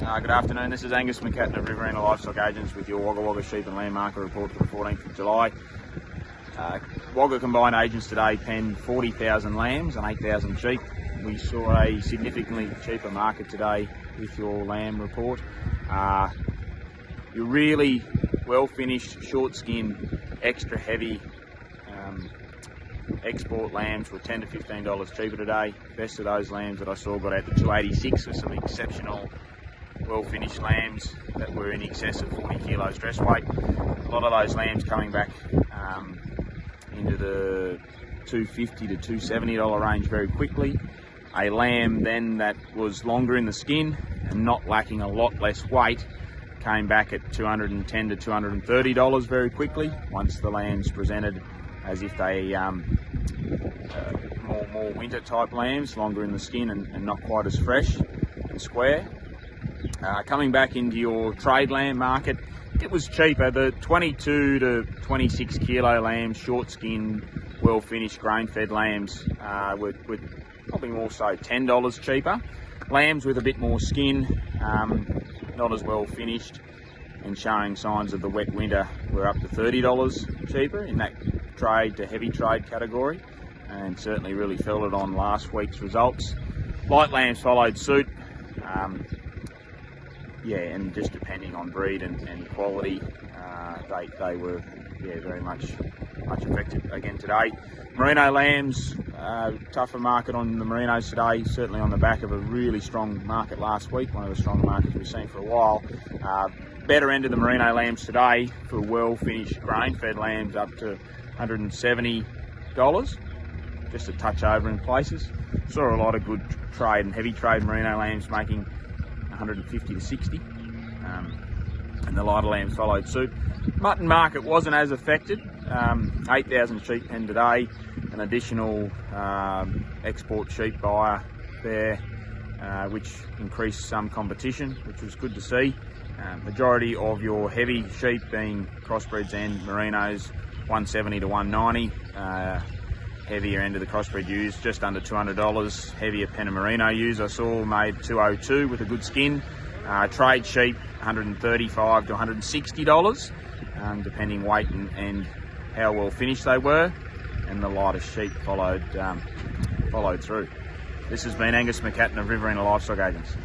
Good afternoon, this is Angus McCatten of Riverina Livestock Agents with your Wagga Sheep and Lamb Market report for the 14th of July. Wagga combined agents today penned 40,000 lambs and 8,000 sheep. We saw a significantly cheaper market today with your lamb report. Your really well finished, short skin, extra heavy export lambs were $10 to $15 cheaper today. Best of those lambs that I saw got out to $286 with some exceptional well finished lambs that were in excess of 40 kilos dress weight. A lot of those lambs coming back into the $250 to $270 range very quickly. A lamb then that was longer in the skin and not lacking a lot less weight came back at $210 to $230 very quickly once the lambs presented as if they more winter type lambs, longer in the skin and not quite as fresh and square. Coming back into your trade lamb market, it was cheaper. The 22 to 26 kilo lambs, short skin, well finished, grain fed lambs were probably more so $10 cheaper. Lambs with a bit more skin, not as well finished and showing signs of the wet winter were up to $30 cheaper in that trade to heavy trade category, and certainly really felt it on last week's results. Light lambs followed suit. And just depending on breed and quality, they were very much affected again today. Merino lambs, tougher market on the merinos today, certainly on the back of a really strong market last week, one of the stronger markets we've seen for a while. Better end of the merino lambs today for well finished grain fed lambs up to $170, just a touch over in places. Saw a lot of good trade and heavy trade merino lambs making $150 to $60, and the lighter lambs followed suit. Mutton market wasn't as affected. 8,000 sheep penned today, an additional export sheep buyer there, which increased some competition, which was good to see. Majority of your heavy sheep being crossbreds and merinos, 170 to 190. Heavier end of the crossbred ewes, just under $200. Heavier Penna Merino ewes I saw made $202 with a good skin. Trade sheep $135 to $160, depending weight and how well finished they were. And the lighter sheep followed through. This has been Angus McCatten of Riverina Livestock Agents.